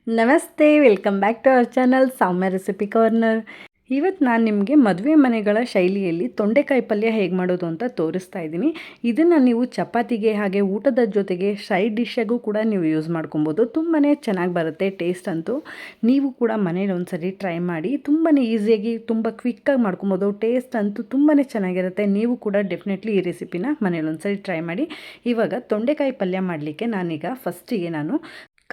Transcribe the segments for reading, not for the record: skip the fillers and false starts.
ನಮಸ್ತೆ, welcome back to our channel Soumya recipe corner. ಇವತ್ತು ನಾನು ನಿಮಗೆ ಮದುವೆ ಮನೆಗಳ ಶೈಲಿಯಲ್ಲಿ ತೊಂಡೆಕಾಯಿ ಪಲ್ಯ ಹೇಗೆ ಮಾಡೋದು ಅಂತ ತೋರಿಸ್ತಾ ಇದ್ದೀನಿ. ಇದನ್ನು ನೀವು ಚಪಾತಿಗೆ ಹಾಗೆ ಊಟದ ಜೊತೆಗೆ ಸೈಡ್ ಡಿಶ್ಶಾಗೂ ಕೂಡ ನೀವು ಯೂಸ್ ಮಾಡ್ಕೊಬೋದು. ತುಂಬಾ ಚೆನ್ನಾಗಿ ಬರುತ್ತೆ ಟೇಸ್ಟ್ ಅಂತೂ. ನೀವು ಕೂಡ ಮನೇಲಿ ಒಂದ್ಸರಿ ಟ್ರೈ ಮಾಡಿ. ತುಂಬಾ ಈಸಿಯಾಗಿ ತುಂಬ ಕ್ವಿಕ್ಕಾಗಿ ಮಾಡ್ಕೊಬೋದು. ಟೇಸ್ಟ್ ಅಂತೂ ತುಂಬಾ ಚೆನ್ನಾಗಿರುತ್ತೆ. ನೀವು ಕೂಡ ಡೆಫಿನೆಟ್ಲಿ ಈ ರೆಸಿಪಿನ ಮನೇಲಿ ಒಂದ್ಸರಿ ಟ್ರೈ ಮಾಡಿ. ಇವಾಗ ತೊಂಡೆಕಾಯಿ ಪಲ್ಯ ಮಾಡಲಿಕ್ಕೆ ನಾನೀಗ ಫಸ್ಟಿಗೆ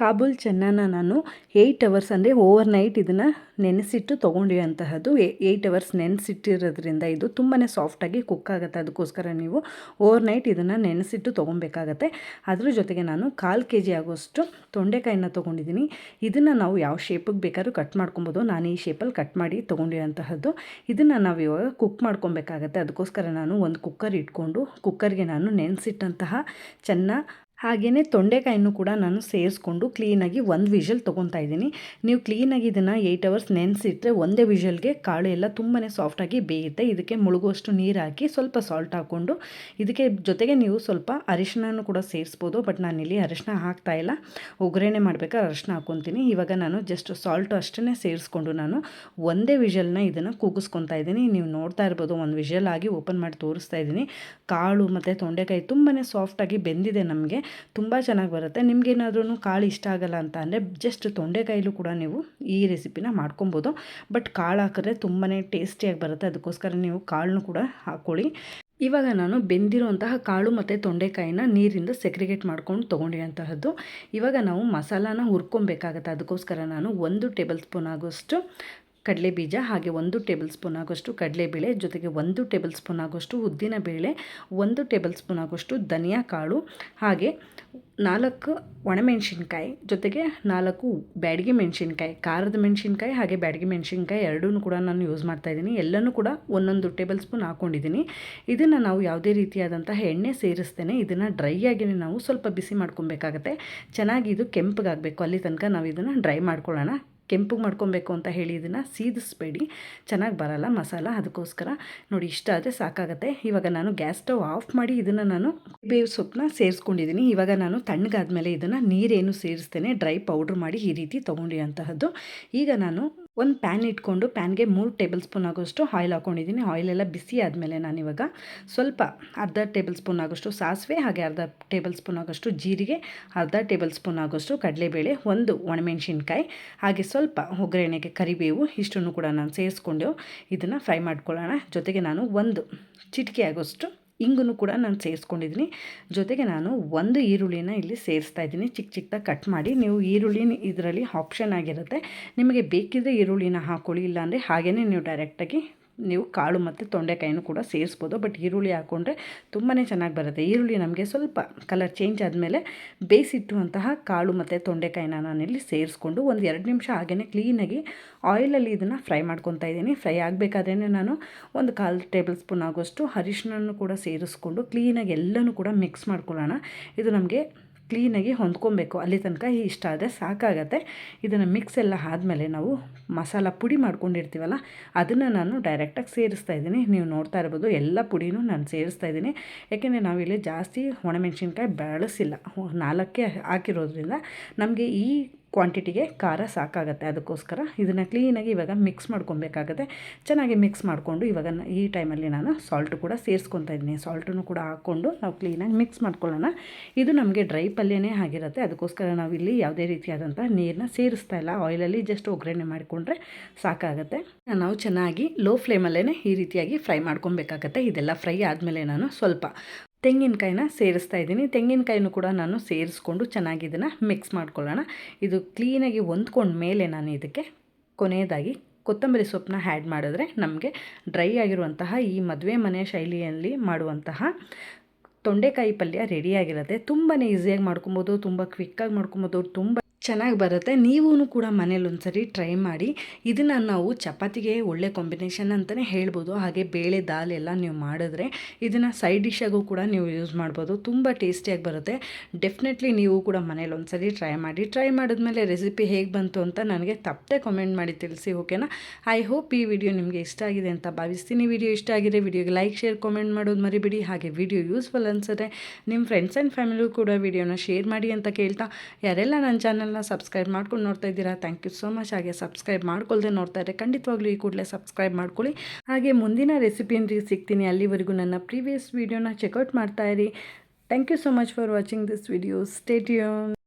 ಕಾಬೂಲ್ ಚೆನ್ನನ ನಾನು 8 ಅವರ್ಸ್ ಅಂದರೆ ಓವರ್ ನೈಟ್ ಇದನ್ನು ನೆನೆಸಿಟ್ಟು ತೊಗೊಂಡಿರುವಂತಹದ್ದು. 8 ಅವರ್ಸ್ ನೆನೆಸಿಟ್ಟಿರೋದ್ರಿಂದ ಇದು ತುಂಬಾ ಸಾಫ್ಟಾಗಿ ಕುಕ್ ಆಗುತ್ತೆ. ಅದಕ್ಕೋಸ್ಕರ ನೀವು ಓವರ್ ನೈಟ್ ಇದನ್ನು ನೆನೆಸಿಟ್ಟು ತೊಗೊಬೇಕಾಗತ್ತೆ. ಅದ್ರ ಜೊತೆಗೆ ನಾನು 1/4 kg ಆಗೋಷ್ಟು ತೊಂಡೆಕಾಯಿನ ತೊಗೊಂಡಿದ್ದೀನಿ. ಇದನ್ನು ನಾವು ಯಾವ ಶೇಪಿಗೆ ಬೇಕಾದ್ರೂ ಕಟ್ ಮಾಡ್ಕೊಬೋದು. ನಾನು ಈ ಶೇಪಲ್ಲಿ ಕಟ್ ಮಾಡಿ ತೊಗೊಂಡಿರೋಂತಹದ್ದು. ಇದನ್ನು ನಾವು ಇವಾಗ ಕುಕ್ ಮಾಡ್ಕೊಬೇಕಾಗತ್ತೆ. ಅದಕ್ಕೋಸ್ಕರ ನಾನು ಒಂದು ಕುಕ್ಕರ್ ಇಟ್ಕೊಂಡು ಕುಕ್ಕರ್ಗೆ ನಾನು ನೆನೆಸಿಟ್ಟಂತಹ ಹಾಗೆಯೇ ತೊಂಡೆಕಾಯಿನೂ ಕೂಡ ನಾನು ಸೇರಿಸ್ಕೊಂಡು ಕ್ಲೀನಾಗಿ ಒಂದು ವಿಷಲ್ ತೊಗೊತಾ ಇದ್ದೀನಿ. ನೀವು ಕ್ಲೀನಾಗಿ ಇದನ್ನು 8 ಅವರ್ಸ್ ನೆನೆಸಿಟ್ರೆ ಒಂದೇ ವಿಷಲ್ಗೆ ಕಾಳು ಎಲ್ಲ ತುಂಬಾ ಸಾಫ್ಟಾಗಿ ಬೇಯುತ್ತೆ. ಇದಕ್ಕೆ ಮುಳುಗುವಷ್ಟು ನೀರು ಹಾಕಿ ಸ್ವಲ್ಪ ಸಾಲ್ಟ್ ಹಾಕ್ಕೊಂಡು ಇದಕ್ಕೆ ಜೊತೆಗೆ ನೀವು ಸ್ವಲ್ಪ ಅರಿಶಿನೂ ಕೂಡ ಸೇರಿಸ್ಬೋದು. ಬಟ್ ನಾನಿಲ್ಲಿ ಅರಿಶಿನ ಹಾಕ್ತಾಯಿಲ್ಲ. ಒಗ್ಗರಣೆ ಮಾಡಬೇಕಾದ್ರೆ ಅರಿಶಿನ ಹಾಕ್ಕೊತೀನಿ. ಇವಾಗ ನಾನು ಜಸ್ಟ್ ಸಾಲ್ಟು ಅಷ್ಟೇ ಸೇರಿಸ್ಕೊಂಡು ನಾನು ಒಂದೇ ವಿಷಲ್ನ ಇದನ್ನು ಕೂಗಿಸ್ಕೊತಾ ಇದ್ದೀನಿ. ನೀವು ನೋಡ್ತಾ ಇರ್ಬೋದು, ಒಂದು ವಿಷಲ್ ಆಗಿ ಓಪನ್ ಮಾಡಿ ತೋರಿಸ್ತಾ ಇದ್ದೀನಿ. ಕಾಳು ಮತ್ತು ತೊಂಡೆಕಾಯಿ ತುಂಬಾ ಸಾಫ್ಟಾಗಿ ಬೆಂದಿದೆ. ನಮಗೆ ತುಂಬ ಚೆನ್ನಾಗಿ ಬರುತ್ತೆ. ನಿಮಗೇನಾದ್ರೂ ಕಾಳು ಇಷ್ಟ ಆಗಲ್ಲ ಅಂತ ಅಂದರೆ ಜಸ್ಟ್ ತೊಂಡೆಕಾಯಿಲೂ ಕೂಡ ನೀವು ಈ ರೆಸಿಪಿನ ಮಾಡ್ಕೊಬೋದು. ಬಟ್ ಕಾಳು ಹಾಕಿದ್ರೆ ತುಂಬಾ ಟೇಸ್ಟಿಯಾಗಿ ಬರುತ್ತೆ. ಅದಕ್ಕೋಸ್ಕರ ನೀವು ಕಾಳನ್ನು ಕೂಡ ಹಾಕ್ಕೊಳ್ಳಿ. ಇವಾಗ ನಾನು ಬೆಂದಿರುವಂತಹ ಕಾಳು ಮತ್ತು ತೊಂಡೆಕಾಯಿನ ನೀರಿಂದ ಸೆಗ್ರಿಗೇಟ್ ಮಾಡ್ಕೊಂಡು ತೊಗೊಂಡಿರೋಂತಹದ್ದು. ಇವಾಗ ನಾವು ಮಸಾಲಾನ ಹುರ್ಕೊಬೇಕಾಗತ್ತೆ. ಅದಕ್ಕೋಸ್ಕರ ನಾನು 1 ಟೇಬಲ್ ಸ್ಪೂನ್ ಆಗೋಷ್ಟು ಕಡಲೆ ಬೀಜ, ಹಾಗೆ 1 ಟೇಬಲ್ ಸ್ಪೂನ್ ಆಗೋಷ್ಟು ಕಡಲೆಬೇಳೆ, ಜೊತೆಗೆ 1 ಟೇಬಲ್ ಸ್ಪೂನ್ ಆಗೋಷ್ಟು ಉದ್ದಿನ ಬೇಳೆ, 1 ಟೇಬಲ್ ಸ್ಪೂನ್ ಆಗೋಷ್ಟು ಧನಿಯಾ ಕಾಳು, ಹಾಗೆ 4 ಒಣಮೆಣಸಿನ್ಕಾಯಿ, ಜೊತೆಗೆ 4 ಬ್ಯಾಡಗಿ ಮೆಣಸಿನ್ಕಾಯಿ, ಖಾರದ ಮೆಣಸಿನ್ಕಾಯಿ ಹಾಗೆ ಬ್ಯಾಡಗಿ ಮೆಣಸಿನ್ಕಾಯಿ ಎರಡೂ ಕೂಡ ನಾನು ಯೂಸ್ ಮಾಡ್ತಾಯಿದ್ದೀನಿ. ಎಲ್ಲನೂ ಕೂಡ 1 ಟೇಬಲ್ ಸ್ಪೂನ್ ಹಾಕ್ಕೊಂಡಿದ್ದೀನಿ. ಇದನ್ನು ನಾವು ಯಾವುದೇ ರೀತಿಯಾದಂತಹ ಎಣ್ಣೆ ಸೇರಿಸ್ತೇನೆ ಇದನ್ನು ಡ್ರೈ ಆಗಿನೇ ನಾವು ಸ್ವಲ್ಪ ಬಿಸಿ ಮಾಡ್ಕೊಬೇಕಾಗತ್ತೆ. ಚೆನ್ನಾಗಿ ಇದು ಕೆಂಪಗಾಗಬೇಕು. ಅಲ್ಲಿ ತನಕ ನಾವು ಇದನ್ನು ಡ್ರೈ ಮಾಡ್ಕೊಳ್ಳೋಣ. ಕೆಂಪಗೆ ಮಾಡ್ಕೊಬೇಕು ಅಂತ ಹೇಳಿ ಇದನ್ನು ಸೀದಿಸಬೇಡಿ, ಚೆನ್ನಾಗಿ ಬರಲ್ಲ ಮಸಾಲ. ಅದಕ್ಕೋಸ್ಕರ ನೋಡಿ, ಇಷ್ಟ ಆದರೆ ಸಾಕಾಗುತ್ತೆ. ಇವಾಗ ನಾನು ಗ್ಯಾಸ್ ಸ್ಟವ್ ಆಫ್ ಮಾಡಿ ಇದನ್ನು ನಾನು ಬೇವು ಸೊಪ್ಪನ್ನ ಸೇರಿಸ್ಕೊಂಡಿದ್ದೀನಿ. ಇವಾಗ ನಾನು ತಣ್ಣಗಾದ್ಮೇಲೆ ಇದನ್ನು ನೀರೇನು ಸೇರಿಸ್ತೇನೆ ಡ್ರೈ ಪೌಡ್ರ್ ಮಾಡಿ ಈ ರೀತಿ ತೊಗೊಂಡಿರೋಂತಹದ್ದು. ಈಗ ನಾನು ಒಂದು ಪ್ಯಾನ್ ಇಟ್ಕೊಂಡು ಪ್ಯಾನ್ಗೆ 3 ಟೇಬಲ್ ಸ್ಪೂನ್ ಆಗೋಷ್ಟು ಆಯಿಲ್ ಹಾಕ್ಕೊಂಡಿದ್ದೀನಿ. ಆಯಿಲೆಲ್ಲ ಬಿಸಿ ಆದಮೇಲೆ ನಾನಿವಾಗ ಸ್ವಲ್ಪ ಅರ್ಧ ಟೇಬಲ್ ಸ್ಪೂನ್ ಆಗೋಷ್ಟು ಸಾಸಿವೆ, ಹಾಗೆ ಅರ್ಧ ಟೇಬಲ್ ಸ್ಪೂನ್ ಆಗೋಷ್ಟು ಜೀರಿಗೆ, ಅರ್ಧ ಟೇಬಲ್ ಸ್ಪೂನ್ ಆಗೋಷ್ಟು ಕಡಲೆಬೇಳೆ, 1 ಒಣಮೆಣಸಿನ್ಕಾಯಿ, ಹಾಗೆ ಸ್ವಲ್ಪ ಒಗ್ಗರಣೆಗೆ ಕರಿಬೇವು, ಇಷ್ಟನ್ನು ಕೂಡ ನಾನು ಸೇರಿಸ್ಕೊಂಡು ಇದನ್ನು ಫ್ರೈ ಮಾಡ್ಕೊಳ್ಳೋಣ. ಜೊತೆಗೆ ನಾನು 1 ಚಿಟಿಕೆ ಆಗೋಷ್ಟು ಇಂಗನ್ನು ಕೂಡ ನಾನು ಸೇರಿಸ್ಕೊಂಡಿದ್ದೀನಿ. ಜೊತೆಗೆ ನಾನು 1 ಈರುಳ್ಳಿನ ಇಲ್ಲಿ ಸೇರಿಸ್ತಾ ಇದ್ದೀನಿ, ಚಿಕ್ಕದಾಗಿ ಕಟ್ ಮಾಡಿ. ನೀವು ಈರುಳ್ಳಿನ ಇದರಲ್ಲಿ ಆಪ್ಷನ್ ಆಗಿರುತ್ತೆ, ನಿಮಗೆ ಬೇಕಿದ್ದರೆ ಈರುಳ್ಳಿನ ಹಾಕ್ಕೊಳ್ಳಿ, ಇಲ್ಲಾಂದರೆ ಹಾಗೇ ನೀವು ಡೈರೆಕ್ಟಾಗಿ ನೀವು ಕಾಳು ಮತ್ತು ತೊಂಡೆಕಾಯಿನೂ ಕೂಡ ಸೇರಿಸ್ಬೋದು. ಬಟ್ ಈರುಳ್ಳಿ ಹಾಕ್ಕೊಂಡ್ರೆ ತುಂಬಾ ಚೆನ್ನಾಗಿ ಬರುತ್ತೆ. ಈರುಳ್ಳಿ ನಮಗೆ ಸ್ವಲ್ಪ ಕಲರ್ ಚೇಂಜ್ ಆದಮೇಲೆ ಬೇಯಿಸಿಟ್ಟುವಂತಹ ಕಾಳು ಮತ್ತು ತೊಂಡೆಕಾಯಿನ ನಾನಿಲ್ಲಿ ಸೇರಿಸ್ಕೊಂಡು 1-2 ನಿಮಿಷ ಹಾಗೇ ಕ್ಲೀನಾಗಿ ಆಯಿಲಲ್ಲಿ ಇದನ್ನು ಫ್ರೈ ಮಾಡ್ಕೊತಾ ಇದ್ದೀನಿ. ಫ್ರೈ ಆಗಬೇಕಾದ್ರೇ ನಾನು 1/4 ಟೇಬಲ್ ಸ್ಪೂನ್ ಆಗೋಷ್ಟು ಅರಿಶಿನನ್ನು ಕೂಡ ಸೇರಿಸ್ಕೊಂಡು ಕ್ಲೀನಾಗಿ ಎಲ್ಲನೂ ಕೂಡ ಮಿಕ್ಸ್ ಮಾಡ್ಕೊಳ್ಳೋಣ. ಇದು ನಮಗೆ ಕ್ಲೀನಾಗಿ ಹೊಂದ್ಕೊಬೇಕು. ಅಲ್ಲಿ ತನಕ ಇಷ್ಟ ಆದರೆ ಸಾಕಾಗತ್ತೆ. ಇದನ್ನು ಮಿಕ್ಸ್ ಎಲ್ಲ ಆದಮೇಲೆ ನಾವು ಮಸಾಲ ಪುಡಿ ಮಾಡ್ಕೊಂಡಿರ್ತೀವಲ್ಲ ಅದನ್ನು ನಾನು ಡೈರೆಕ್ಟಾಗಿ ಸೇರಿಸ್ತಾ ಇದ್ದೀನಿ. ನೀವು ನೋಡ್ತಾ ಇರ್ಬೋದು, ಎಲ್ಲ ಪುಡಿನೂ ನಾನು ಸೇರಿಸ್ತಾ ಇದ್ದೀನಿ. ಯಾಕೆಂದರೆ ನಾವಿಲ್ಲಿ ಜಾಸ್ತಿ ಒಣಮೆಣಸಿನ್ಕಾಯಿ ಬಳಸಿಲ್ಲ, 4 ಹಾಕಿರೋದ್ರಿಂದ ನಮಗೆ ಈ ಕ್ವಾಂಟಿಟಿಗೆ ಖಾರ ಸಾಕಾಗುತ್ತೆ. ಅದಕ್ಕೋಸ್ಕರ ಇದನ್ನು ಕ್ಲೀನಾಗಿ ಇವಾಗ ಮಿಕ್ಸ್ ಮಾಡ್ಕೊಬೇಕಾಗತ್ತೆ. ಚೆನ್ನಾಗಿ ಮಿಕ್ಸ್ ಮಾಡಿಕೊಂಡು ಇವಾಗ ಈ ಟೈಮಲ್ಲಿ ನಾನು ಸಾಲ್ಟು ಕೂಡ ಸೇರಿಸ್ಕೊತಾ ಇದ್ದೀನಿ. ಸಾಲ್ಟನ್ನು ಕೂಡ ಹಾಕ್ಕೊಂಡು ನಾವು ಕ್ಲೀನಾಗಿ ಮಿಕ್ಸ್ ಮಾಡ್ಕೊಳ್ಳೋಣ. ಇದು ನಮಗೆ ಡ್ರೈ ಪಲ್ಯನೇ ಆಗಿರುತ್ತೆ. ಅದಕ್ಕೋಸ್ಕರ ನಾವಿಲ್ಲಿ ಯಾವುದೇ ರೀತಿಯಾದಂಥ ನೀರನ್ನ ಸೇರಿಸ್ತಾ ಇಲ್ಲ. ಆಯಿಲಲ್ಲಿ ಜಸ್ಟ್ ಒಗ್ಗರಣೆ ಮಾಡಿಕೊಂಡ್ರೆ ಸಾಕಾಗುತ್ತೆ. ನಾವು ಚೆನ್ನಾಗಿ ಲೋ ಫ್ಲೇಮಲ್ಲೇ ಈ ರೀತಿಯಾಗಿ ಫ್ರೈ ಮಾಡ್ಕೊಬೇಕಾಗತ್ತೆ. ಇದೆಲ್ಲ ಫ್ರೈ ಆದಮೇಲೆ ನಾನು ಸ್ವಲ್ಪ ತೆಂಗಿನಕಾಯಿನ ಸೇರಿಸ್ತಾ ಇದ್ದೀನಿ. ತೆಂಗಿನಕಾಯಿನೂ ಕೂಡ ನಾನು ಸೇರಿಸ್ಕೊಂಡು ಚೆನ್ನಾಗಿ ಇದನ್ನು ಮಿಕ್ಸ್ ಮಾಡ್ಕೊಳ್ಳೋಣ. ಇದು ಕ್ಲೀನಾಗಿ ಹೊಂದ್ಕೊಂಡ ಮೇಲೆ ನಾನು ಇದಕ್ಕೆ ಕೊನೆಯದಾಗಿ ಕೊತ್ತಂಬರಿ ಸೊಪ್ಪನ್ನ ಆ್ಯಡ್ ಮಾಡಿದ್ರೆ ನಮಗೆ ಡ್ರೈ ಆಗಿರುವಂತಹ ಈ ಮದುವೆ ಮನೆ ಶೈಲಿಯಲ್ಲಿ ಮಾಡುವಂತಹ ತೊಂಡೆಕಾಯಿ ಪಲ್ಯ ರೆಡಿಯಾಗಿರುತ್ತೆ. ತುಂಬಾ ಈಸಿಯಾಗಿ ಮಾಡ್ಕೊಬೋದು, ತುಂಬ ಕ್ವಿಕ್ಕಾಗಿ ಮಾಡ್ಕೊಬೋದು, ತುಂಬ ಚೆನ್ನಾಗಿ ಬರುತ್ತೆ. ನೀವೂ ಕೂಡ ಮನೇಲಿ ಒಂದ್ಸರಿ ಟ್ರೈ ಮಾಡಿ. ಇದನ್ನು ನಾವು ಚಪಾತಿಗೆ ಒಳ್ಳೆ ಕಾಂಬಿನೇಷನ್ ಅಂತಲೇ ಹೇಳ್ಬೋದು. ಹಾಗೆ ಬೇಳೆ ದಾಲ್ ಎಲ್ಲ ನೀವು ಮಾಡಿದ್ರೆ ಇದನ್ನು ಸೈಡ್ ಡಿಶ್ಶಾಗೂ ಕೂಡ ನೀವು ಯೂಸ್ ಮಾಡ್ಬೋದು. ತುಂಬ ಟೇಸ್ಟಿಯಾಗಿ ಬರುತ್ತೆ. ಡೆಫಿನೆಟ್ಲಿ ನೀವು ಕೂಡ ಮನೇಲಿ ಒಂದ್ಸರಿ ಟ್ರೈ ಮಾಡಿ. ಟ್ರೈ ಮಾಡಿದ್ಮೇಲೆ ರೆಸಿಪಿ ಹೇಗೆ ಬಂತು ಅಂತ ನನಗೆ ತಪ್ಪದೆ ಕಾಮೆಂಟ್ ಮಾಡಿ ತಿಳಿಸಿ, ಓಕೆನಾ? ಐ ಹೋಪ್ ಈ ವಿಡಿಯೋ ನಿಮಗೆ ಇಷ್ಟ ಆಗಿದೆ ಅಂತ ಭಾವಿಸ್ತೀನಿ. ವಿಡಿಯೋ ಇಷ್ಟ ಆಗಿದೆ ವಿಡಿಯೋಗೆ ಲೈಕ್, ಶೇರ್, ಕಾಮೆಂಟ್ ಮಾಡೋದು ಮರಿಬೇಡಿ. ಹಾಗೆ ವಿಡಿಯೋ ಯೂಸ್ಫುಲ್ ಅನಿಸಿದ್ರೆ ನಿಮ್ಮ ಫ್ರೆಂಡ್ಸ್ ಆ್ಯಂಡ್ ಫ್ಯಾಮಿಲಿಗೂ ಕೂಡ ವಿಡಿಯೋನ ಶೇರ್ ಮಾಡಿ ಅಂತ ಕೇಳ್ತಾ, ಯಾರೆಲ್ಲ ನನ್ನ ಚಾನಲ್ನ ಚಾನಲ್ನ ಸಬ್ಸ್ಕ್ರೈಬ್ ಮಾಡ್ಕೊಂಡು ನೋಡ್ತಾ ಇದ್ದೀರಾ, ಥ್ಯಾಂಕ್ ಯು ಸೋ ಮಚ್. ಹಾಗೆ ಸಬ್ಸ್ಕ್ರೈಬ್ ಮಾಡ್ಕೊಳ್ದೆ ನೋಡ್ತಾ ಇದ್ದರೆ ಖಂಡಿತವಾಗ್ಲೂ ಈ ಕೂಡಲೇ ಸಬ್ಸ್ಕ್ರೈಬ್ ಮಾಡ್ಕೊಳ್ಳಿ. ಹಾಗೆ ಮುಂದಿನ ರೆಸಿಪಿಯಿಂದ ಸಿಗ್ತೀನಿ. ಅಲ್ಲಿವರೆಗೂ ನನ್ನ ಪ್ರೀವಿಯಸ್ ವೀಡಿಯೋನ ಚೆಕ್ಔಟ್ ಮಾಡ್ತಾ ಇರಿ. Thank you so much for watching this video. Stay tune.